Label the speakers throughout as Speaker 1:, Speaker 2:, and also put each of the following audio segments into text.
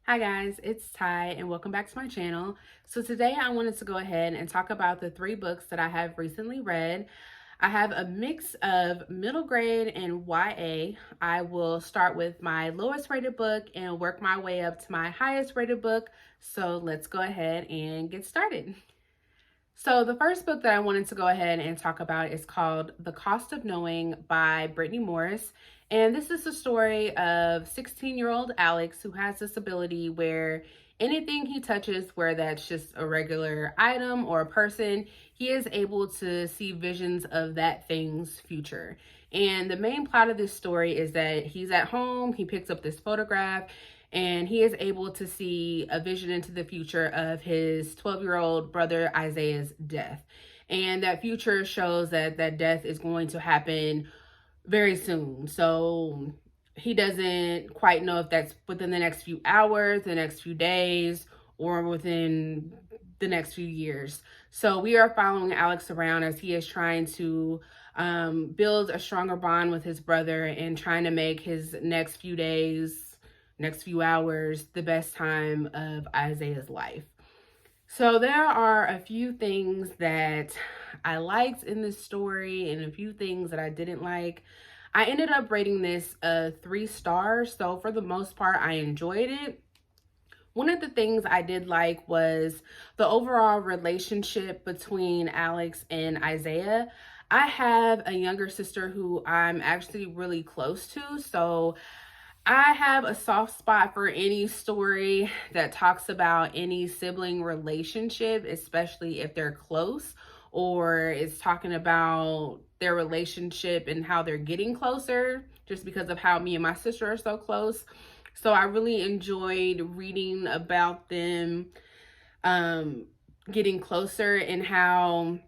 Speaker 1: Hi guys, it's Ty and welcome back to my channel. So today I wanted to go ahead and talk about the three books that I have recently read. I have a mix of middle grade and YA. I will start with my lowest rated book and work my way up to my highest rated book. So let's go ahead and get started. So the first book that I wanted to go ahead and talk about is called The Cost of Knowing by Brittany Morris. And this is the story of 16-year-old Alex who has this ability where anything he touches, where that's just a regular item or a person, he is able to see visions of that thing's future. And the main plot of this story is that he's at home, he picks up this photograph, and he is able to see a vision into the future of his 12-year-old brother Isaiah's death. And that future shows that that death is going to happen very soon. So he doesn't quite know if that's within the next few hours, the next few days, or within the next few years. So we are following Alex around as he is trying to build a stronger bond with his brother and trying to make his next few days, next few hours, the best time of Isaiah's life. So there are a few things that I liked in this story and a few things that I didn't like. I ended up rating this 3 stars. So for the most part, I enjoyed it. One of the things I did like was the overall relationship between Alex and Isaiah. I have a younger sister who I'm actually really close to. So I have a soft spot for any story that talks about any sibling relationship, especially if they're close or it's talking about their relationship and how they're getting closer, just because of how me and my sister are so close. So I really enjoyed reading about them getting closer and how,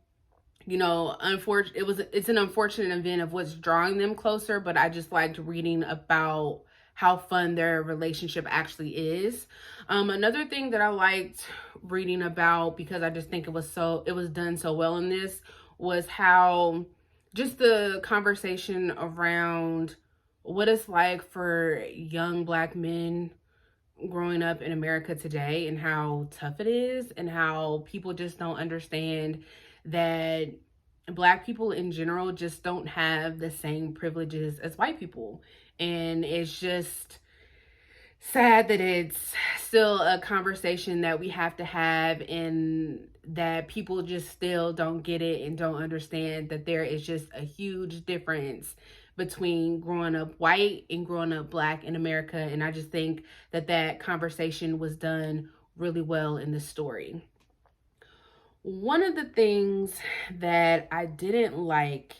Speaker 1: you know, it's an unfortunate event of what's drawing them closer, but I just liked reading about how fun their relationship actually is. Another thing that I liked reading about, because I just think it was done so well in this, was how just the conversation around what it's like for young Black men growing up in America today and how tough it is and how people just don't understand that Black people in general just don't have the same privileges as white people. And it's just sad that it's still a conversation that we have to have and that people just still don't get it and don't understand that there is just a huge difference between growing up white and growing up Black in America. And I just think that that conversation was done really well in the story. One of the things that I didn't like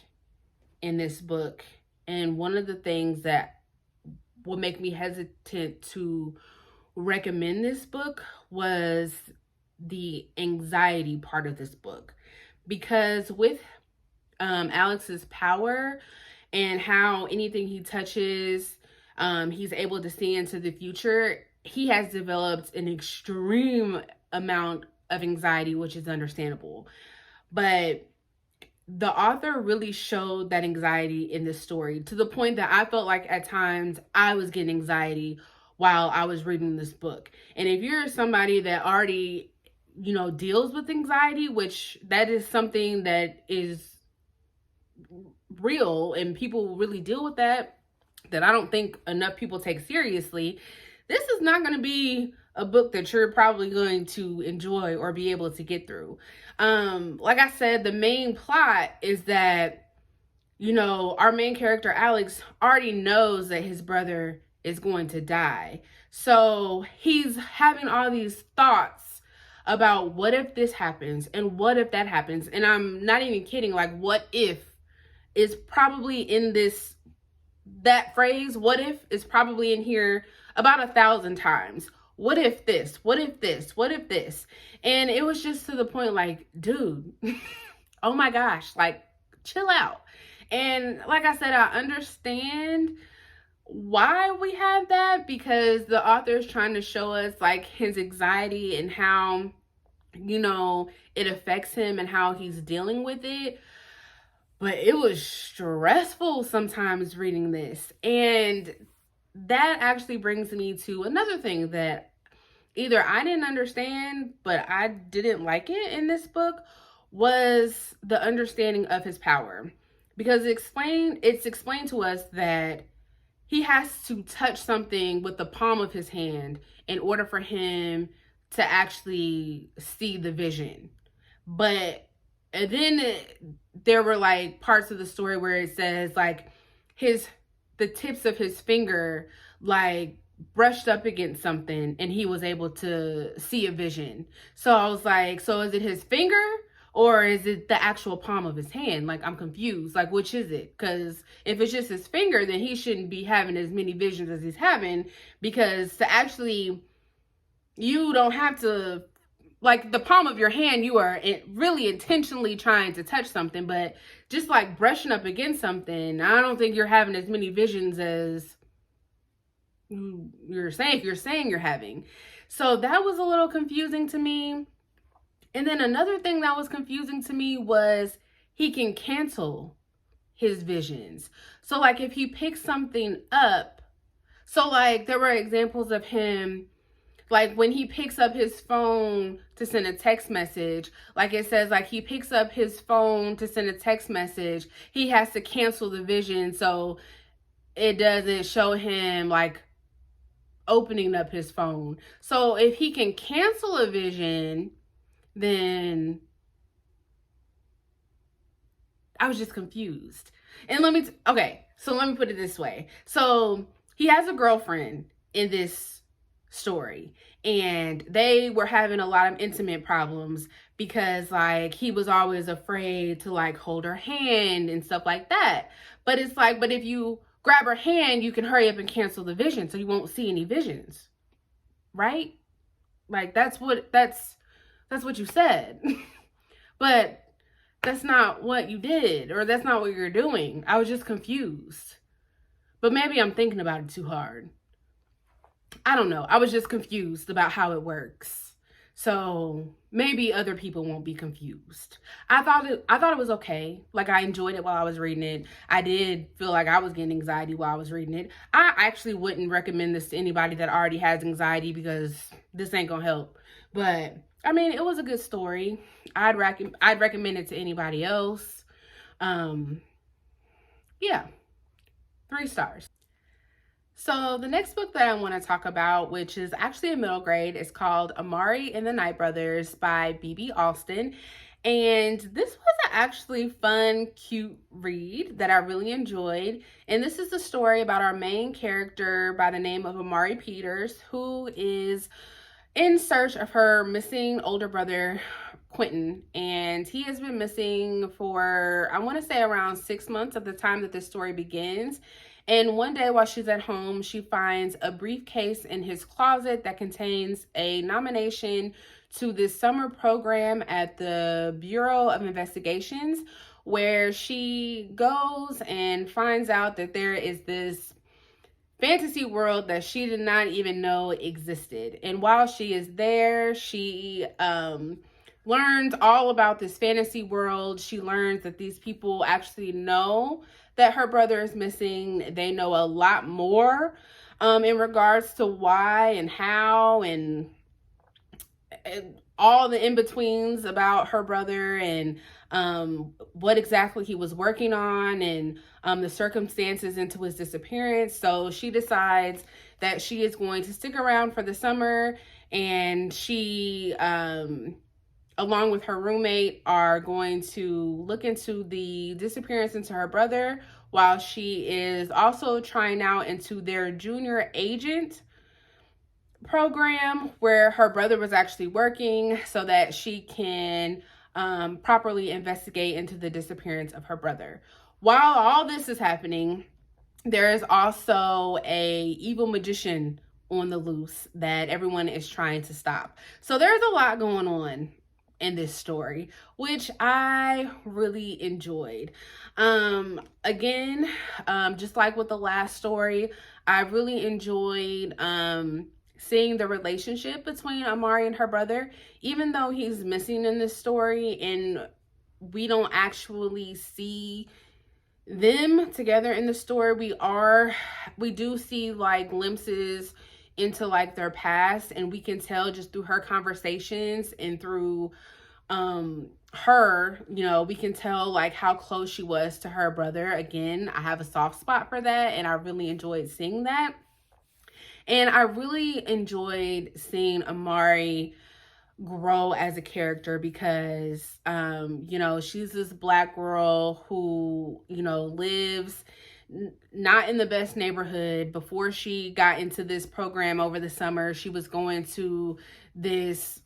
Speaker 1: in this book, and one of the things that would make me hesitant to recommend this book, was the anxiety part of this book. Because with Alex's power and how anything he touches, he's able to see into the future, he has developed an extreme amount of anxiety, which is understandable. But the author really showed that anxiety in this story to the point that I felt like at times I was getting anxiety while I was reading this book. And if you're somebody that already, you know, deals with anxiety, which that is something that is real and people really deal with that I don't think enough people take seriously, this is not going to be a book that you're probably going to enjoy or be able to get through. Like I said, the main plot is that, you know, our main character, Alex, already knows that his brother is going to die. So he's having all these thoughts about what if this happens and what if that happens. And I'm not even kidding. Like, what if is probably in this, that phrase, what if, is probably in here about 1,000 times. What if this? What if this? What if this? And it was just to the point like, dude, oh my gosh, like, chill out. And like I said, I understand why we have that, because the author is trying to show us like his anxiety and how, you know, it affects him and how he's dealing with it. But it was stressful sometimes reading this. And that actually brings me to another thing that either I didn't understand, but I didn't like it in this book, was the understanding of his power. Because it's explained to us that he has to touch something with the palm of his hand in order for him to actually see the vision. But and then there were like parts of the story where it says like his the tips of his finger like brushed up against something and he was able to see a vision. So I was like, so is it his finger or is it the actual palm of his hand? Like, I'm confused. Like, which is it? Because if it's just his finger, then he shouldn't be having as many visions as he's having, because to actually, you don't have to, like, the palm of your hand, you are really intentionally trying to touch something, but just like brushing up against something, I don't think you're having as many visions as you're saying you're having. So that was a little confusing to me. And then another thing that was confusing to me was he can cancel his visions. So like if he picks something up, so like there were examples of him, like when he picks up his phone to send a text message, like it says like he picks up his phone to send a text message, he has to cancel the vision so it doesn't show him like opening up his phone. So if he can cancel a vision, then I was just confused. And let me put it this way. So he has a girlfriend in this story, and they were having a lot of intimate problems because like he was always afraid to like hold her hand and stuff like that. But it's like, but if you grab her hand, you can hurry up and cancel the vision so you won't see any visions. Right? Like that's what you said. But that's not what you did, or that's not what you're doing. I was just confused. But maybe I'm thinking about it too hard. I don't know. I was just confused about how it works. So maybe other people won't be confused. I thought it was okay. Like, I enjoyed it while I was reading it. I did feel like I was getting anxiety while I was reading it. I actually wouldn't recommend this to anybody that already has anxiety, because this ain't gonna help. But I mean, it was a good story. I'd recommend it to anybody else. Yeah, 3 stars. So the next book that I want to talk about, which is actually a middle grade, is called Amari and the Night Brothers by B.B. Alston. And this was an actually fun, cute read that I really enjoyed. And this is the story about our main character by the name of Amari Peters, who is in search of her missing older brother, Quentin. And he has been missing for, I want to say, around 6 months of the time that this story begins. And one day while she's at home, she finds a briefcase in his closet that contains a nomination to this summer program at the Bureau of Investigations, where she goes and finds out that there is this fantasy world that she did not even know existed. And while she is there, she learns all about this fantasy world. She learns that these people actually know that her brother is missing. They know a lot more in regards to why and how and all the in-betweens about her brother, and what exactly he was working on, and the circumstances into his disappearance. So she decides that she is going to stick around for the summer, and she along with her roommate, are going to look into the disappearance into her brother, while she is also trying out into their junior agent program where her brother was actually working, so that she can properly investigate into the disappearance of her brother. While all this is happening, there is also a evil magician on the loose that everyone is trying to stop. So there's a lot going on in this story, which I really enjoyed. Again, just like with the last story, I really enjoyed seeing the relationship between Amari and her brother, even though he's missing in this story and we don't actually see them together in the story. We do see like glimpses into like their past, and we can tell just through her conversations and through her, you know, we can tell like how close she was to her brother. Again, I have a soft spot for that, and I really enjoyed seeing that. And I really enjoyed seeing Amari grow as a character because you know, she's this Black girl who, you know, lives not in the best neighborhood. Before she got into this program over the summer, she was going to this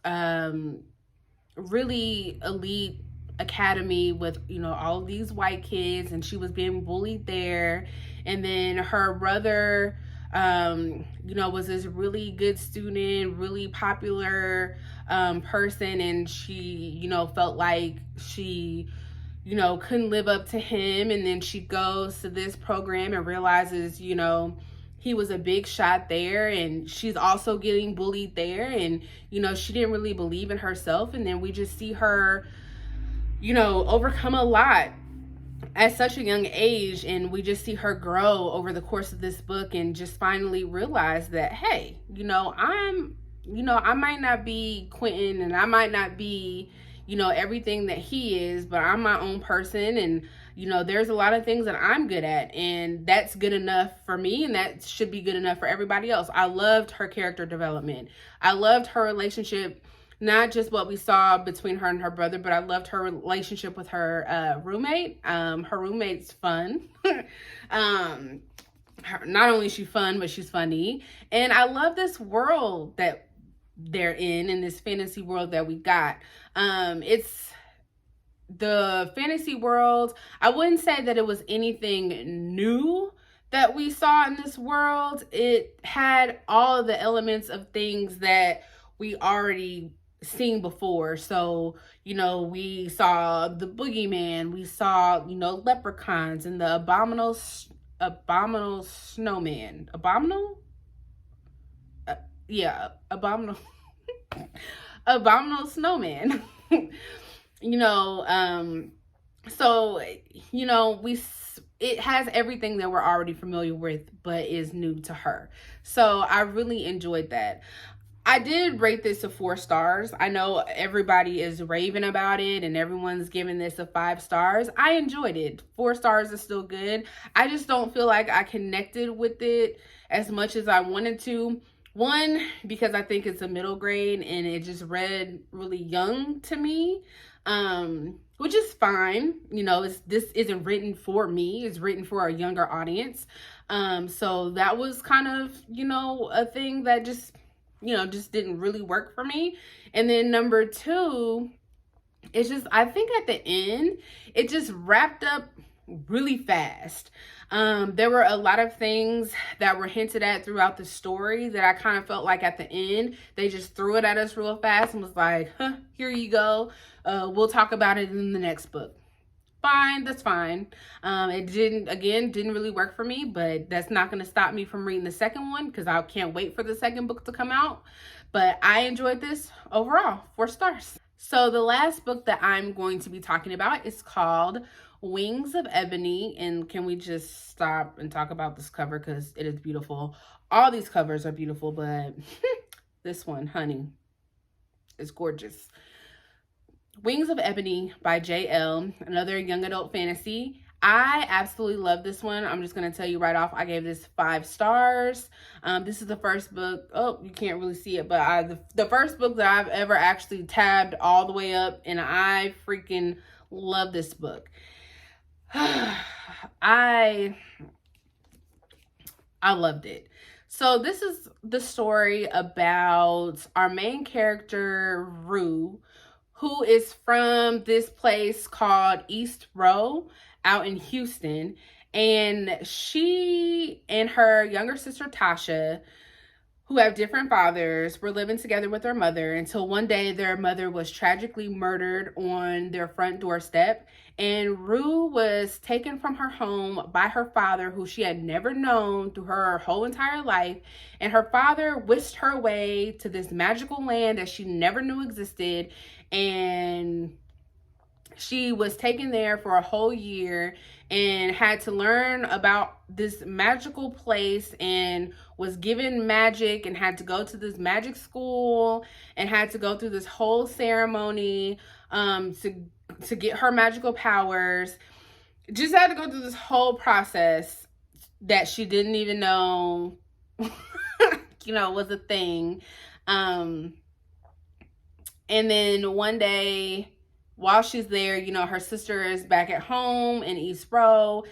Speaker 1: really elite academy with, you know, all of these white kids, and she was being bullied there. And then her brother, you know, was this really good student, really popular person, and she, you know, felt like she, you know, couldn't live up to him. And then she goes to this program and realizes, you know, he was a big shot there, and she's also getting bullied there. And, you know, she didn't really believe in herself. And then we just see her, you know, overcome a lot at such a young age, and we just see her grow over the course of this book and just finally realize that, hey, you know, I might not be Quentin, and I might not be, you know, everything that he is, but I'm my own person. And, you know, there's a lot of things that I'm good at, and that's good enough for me, and that should be good enough for everybody else. I loved her character development. I loved her relationship, not just what we saw between her and her brother, but I loved her relationship with her roommate. Her roommate's fun. Not only is she fun, but she's funny. And I love this world that they're in this fantasy world that we got. It's the fantasy world. I wouldn't say that it was anything new that we saw in this world. It had all of the elements of things that we already seen before. So, you know, we saw the boogeyman, we saw, you know, leprechauns, and the abominable snowman. Abominable snowman. You know, so, you know, it has everything that we're already familiar with, but is new to her. So I really enjoyed that. I did rate this a 4 stars. I know everybody is raving about it and everyone's giving this a 5 stars. I enjoyed it. 4 stars is still good. I just don't feel like I connected with it as much as I wanted to. One, because I think it's a middle grade and it just read really young to me, which is fine. You know, this isn't written for me. It's written for a younger audience. So that was kind of, you know, a thing that just, you know, just didn't really work for me. And then number 2, it's just, I think at the end, it just wrapped up really fast. There were a lot of things that were hinted at throughout the story that I kind of felt like at the end, they just threw it at us real fast and was like, huh, here you go. We'll talk about it in the next book. Fine, that's fine. It didn't really work for me, but that's not going to stop me from reading the second one because I can't wait for the second book to come out. But I enjoyed this overall, 4 stars. So the last book that I'm going to be talking about is called Wings of Ebony. And can we just stop and talk about this cover because it is beautiful. All these covers are beautiful, but this one, honey, is gorgeous. Wings of Ebony by J.L., another young adult fantasy. I absolutely love this one. I'm just going to tell you right off, I gave this 5 stars. This is the first book. Oh, you can't really see it, but the first book that I've ever actually tabbed all the way up, and I freaking love this book. I loved it. So this is the story about our main character, Rue, who is from this place called East Row out in Houston. And she and her younger sister, Tasha, who have different fathers, were living together with their mother until one day their mother was tragically murdered on their front doorstep. And Rue was taken from her home by her father, who she had never known through her whole entire life. And her father whisked her away to this magical land that she never knew existed. And she was taken there for a whole year. and had to learn about this magical place and was given magic and had to go to this magic school and had to go through this whole ceremony to get her magical powers. Just had to go through this whole process that she didn't even know was a thing. And then one day while she's there, her sister is back at home in East Row.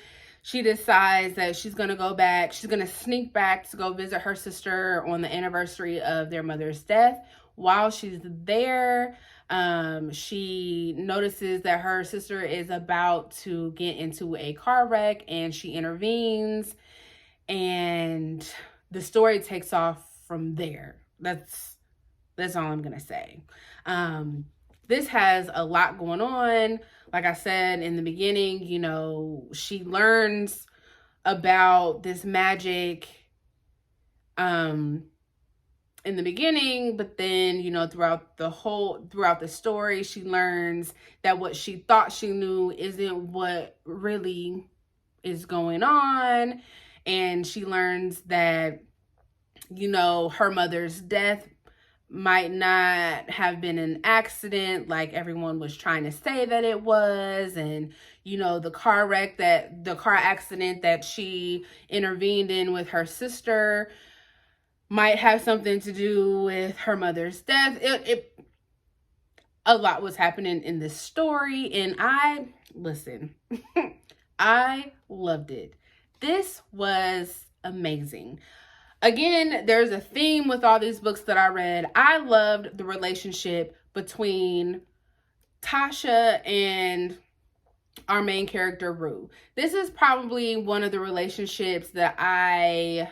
Speaker 1: She decides that she's going to go back. She's going to sneak back to go visit her sister on the anniversary of their mother's death. While she's there, she notices that her sister is about to get into a car wreck, and she intervenes, and the story takes off from there. That's all I'm going to say. This has a lot going on. Like I said in the beginning, she learns about this magic in the beginning, but then, throughout the story, she learns that what she thought she knew isn't what really is going on. And she learns that, her mother's death might not have been an accident like everyone was trying to say that it was. And, the car accident that she intervened in with her sister might have something to do with her mother's death. A lot was happening in this story, and I loved it. This was amazing. Again, there's a theme with all these books that I read. I loved the relationship between Tasha and our main character, Rue. This is probably one of the relationships that I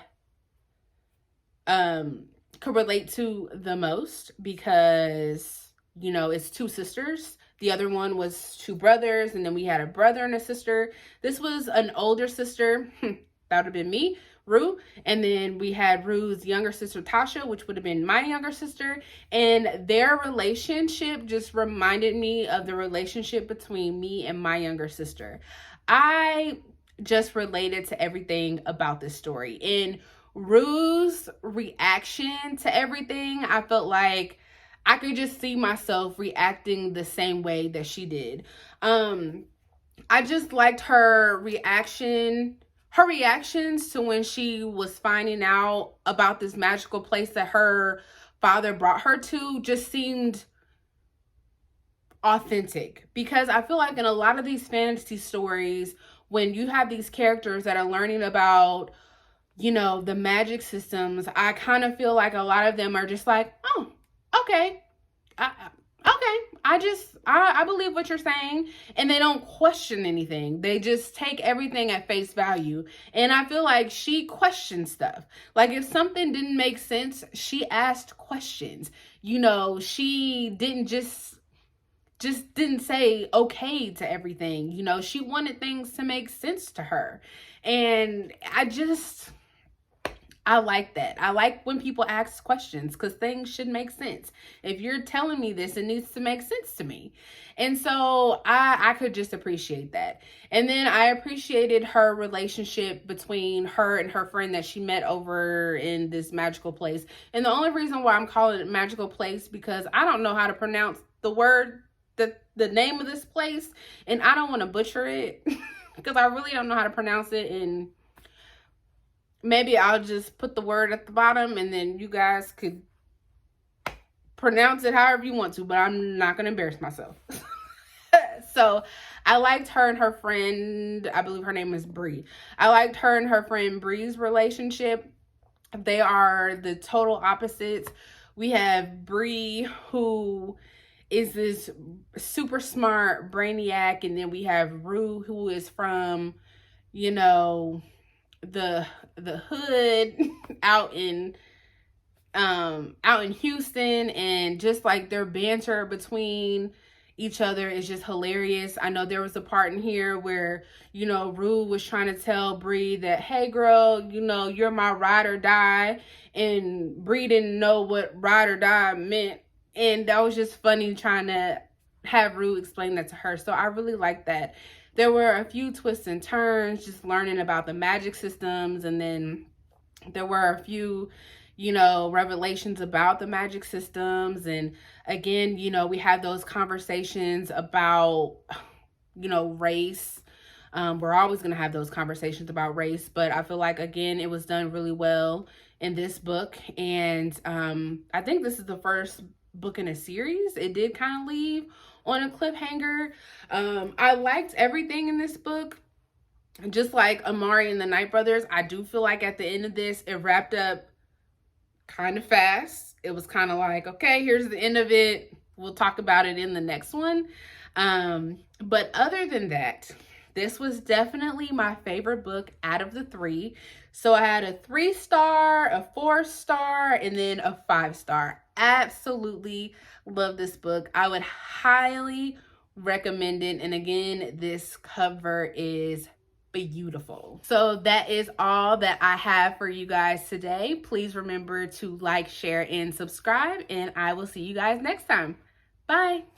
Speaker 1: could relate to the most because, it's two sisters. The other one was two brothers, and then we had a brother and a sister. This was an older sister. That would have been me, Rue. And then we had Rue's younger sister, Tasha, which would have been my younger sister. And their relationship just reminded me of the relationship between me and my younger sister. I just related to everything about this story. And Rue's reaction to everything, I felt like I could just see myself reacting the same way that she did. I just liked her reactions to when she was finding out about this magical place that her father brought her to just seemed authentic. Because I feel like in a lot of these fantasy stories, when you have these characters that are learning about, the magic systems, I kind of feel like a lot of them are just like, oh, okay. I believe what you're saying, and they don't question anything. They just take everything at face value. And I feel like she questioned stuff. Like if something didn't make sense, she asked questions. She didn't just didn't say okay to everything. She wanted things to make sense to her. And I like that. I like when people ask questions because things should make sense. If you're telling me this, it needs to make sense to me. And so I could just appreciate that. And then I appreciated her relationship between her and her friend that she met over in this magical place. And the only reason why I'm calling it magical place because I don't know how to pronounce the name of this place. And I don't want to butcher it because I really don't know how to pronounce it. And maybe I'll just put the word at the bottom and then you guys could pronounce it however you want to, but I'm not going to embarrass myself. So I liked her and her friend, I believe her name is Bree. I liked her and her friend Bree's relationship. They are the total opposites. We have Bree, who is this super smart brainiac, and then we have Rue, who is from, the hood out in Houston, and just like their banter between each other is just hilarious. I know there was a part in here where, Rue was trying to tell Bree that, hey girl, you're my ride or die, and Bree didn't know what ride or die meant, and that was just funny trying to have Rue explain that to her. So I really like that. there were a few twists and turns, just learning about the magic systems, and then there were a few, revelations about the magic systems. And again, we had those conversations about, race. We're always going to have those conversations about race, but I feel like, again, it was done really well in this book. And I think this is the first book in a series. It did kind of leave on a cliffhanger. I liked everything in this book. Just like Amari and the Night Brothers, I do feel like at the end of this, it wrapped up kind of fast. It was kind of like, okay, here's the end of it. We'll talk about it in the next one. But other than that, this was definitely my favorite book out of the three. So I had a 3-star, a 4-star, and then a 5-star. Absolutely love this book. I would highly recommend it. And again, this cover is beautiful. So that is all that I have for you guys today. Please remember to like, share, and subscribe, and I will see you guys next time. Bye.